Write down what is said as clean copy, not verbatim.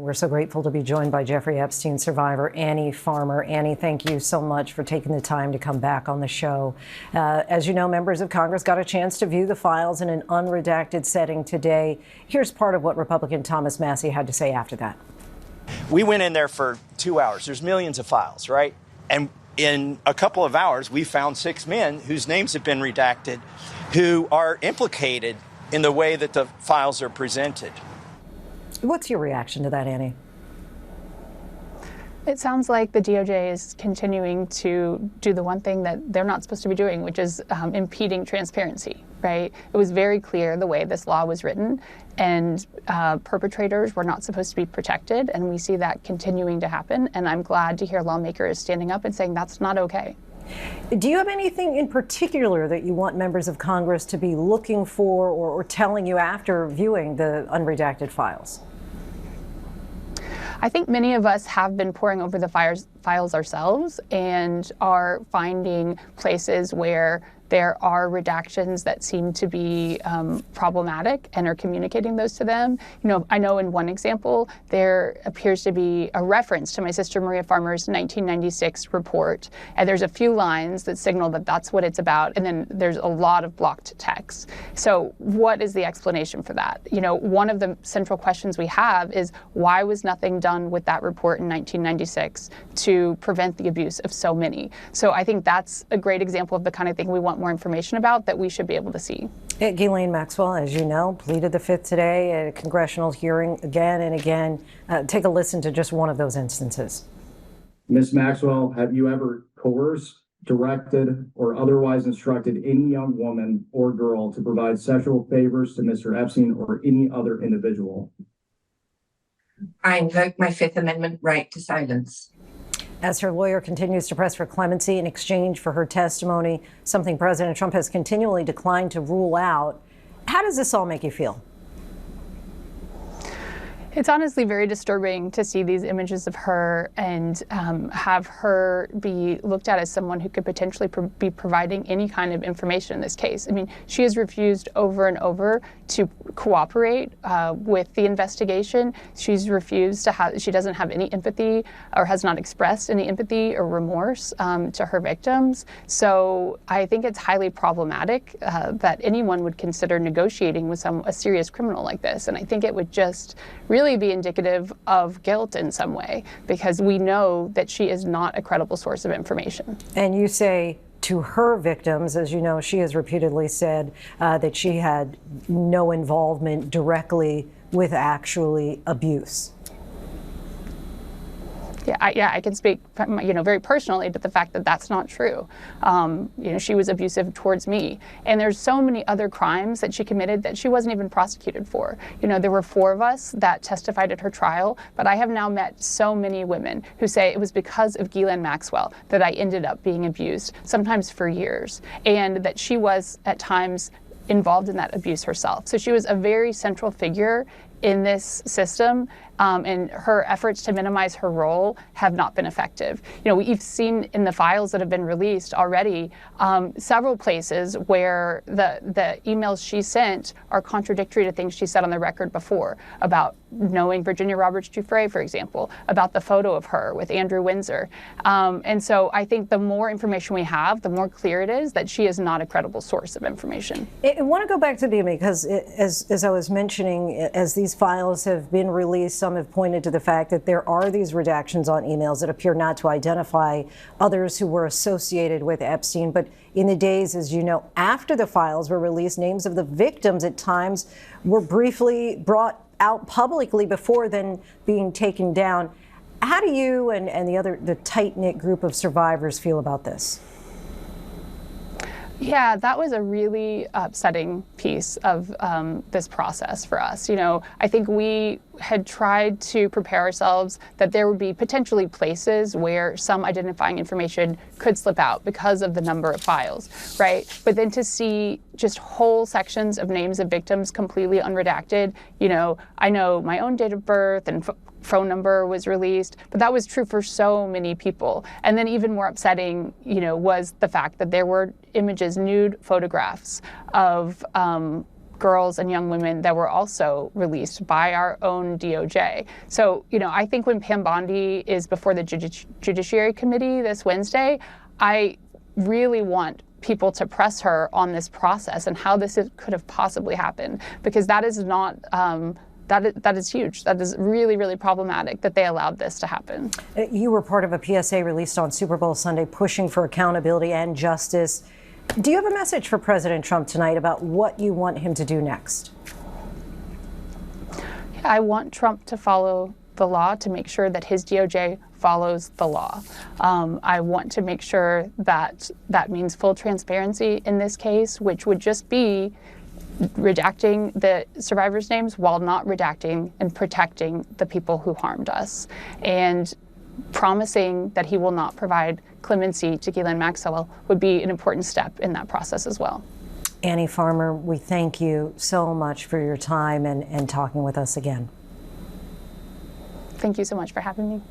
We're so grateful to be joined by Jeffrey Epstein survivor Annie Farmer. Annie, thank you so much for taking the time to come back on the show. As you know, members of Congress got a chance to view the files in an unredacted setting today. Here's part of what Republican Thomas Massie had to say after that. We went in there for 2 hours. There's millions of files, right? And in a couple of hours, we found 6 men whose names have been redacted who are implicated in the way that the files are presented. What's your reaction to that, Annie? It sounds like the DOJ is continuing to do the one thing that they're not supposed to be doing, which is impeding transparency, right? It was very clear the way this law was written, and perpetrators were not supposed to be protected, and we see that continuing to happen, and I'm glad to hear lawmakers standing up and saying that's not okay. Do you have anything in particular that you want members of Congress to be looking for or telling you after viewing the unredacted files? I think many of us have been poring over the files ourselves and are finding places where there are redactions that seem to be problematic and are communicating those to them. You know, I know in one example, there appears to be a reference to my sister Maria Farmer's 1996 report, and there's a few lines that signal that that's what it's about, and then there's a lot of blocked text. So what is the explanation for that? You know, one of the central questions we have is why was nothing done with that report in 1996 to prevent the abuse of so many? So I think that's a great example of the kind of thing we want more information about that we should be able to see. Ghislaine Maxwell, as you know, pleaded the Fifth today at a congressional hearing again and again. Take a listen to just one of those instances. Ms. Maxwell, have you ever coerced, directed, or otherwise instructed any young woman or girl to provide sexual favors to Mr. Epstein or any other individual? I invoke my Fifth Amendment right to silence. As her lawyer continues to press for clemency in exchange for her testimony, something President Trump has continually declined to rule out, how does this all make you feel? It's honestly very disturbing to see these images of her and have her be looked at as someone who could potentially be providing any kind of information in this case. I mean, she has refused over and over to cooperate with the investigation. She's refused to have, she doesn't have any empathy or has not expressed any empathy or remorse to her victims. So I think it's highly problematic that anyone would consider negotiating with a serious criminal like this. And I think it would just really be indicative of guilt in some way, because we know that she is not a credible source of information. And you say to her victims, as you know, she has repeatedly said that she had no involvement directly with actually abuse. Yeah, I can speak, very personally to the fact that that's not true. She was abusive towards me, and there's so many other crimes that she committed that she wasn't even prosecuted for. There were 4 of us that testified at her trial, but I have now met so many women who say it was because of Ghislaine Maxwell that I ended up being abused, sometimes for years, and that she was at times involved in that abuse herself. So she was a very central figure in this system, and her efforts to minimize her role have not been effective. We've seen in the files that have been released already several places where the emails she sent are contradictory to things she said on the record before about knowing Virginia Roberts Giuffre, for example, about the photo of her with Andrew Windsor. And so I think the more information we have, the more clear it is that she is not a credible source of information. I want to go back to the image because as I was mentioning, as these files have been released, some have pointed to the fact that there are these redactions on emails that appear not to identify others who were associated with Epstein. But in the days, as you know, after the files were released, names of the victims at times were briefly brought out publicly before then being taken down. How do you and the tight-knit group of survivors feel about this? Yeah, that was a really upsetting piece of this process for us. I think we had tried to prepare ourselves that there would be potentially places where some identifying information could slip out because of the number of files, right? But then to see just whole sections of names of victims completely unredacted, I know my own date of birth and phone number was released, but that was true for so many people. And then even more upsetting, was the fact that there were images, nude photographs of girls and young women that were also released by our own DOJ. So, I think when Pam Bondi is before the Judiciary Committee this Wednesday, I really want people to press her on this process and how this could have possibly happened, because that is not that is huge. That is really, really problematic that they allowed this to happen. You were part of a PSA released on Super Bowl Sunday pushing for accountability and justice. Do you have a message for President Trump tonight about what you want him to do next? I want Trump to follow the law, to make sure that his DOJ follows the law. I want to make sure that that means full transparency in this case, which would just be redacting the survivors' names while not redacting and protecting the people who harmed us, and promising that he will not provide clemency to Ghislaine Maxwell would be an important step in that process as well. Annie Farmer, we thank you so much for your time and talking with us again. Thank you so much for having me.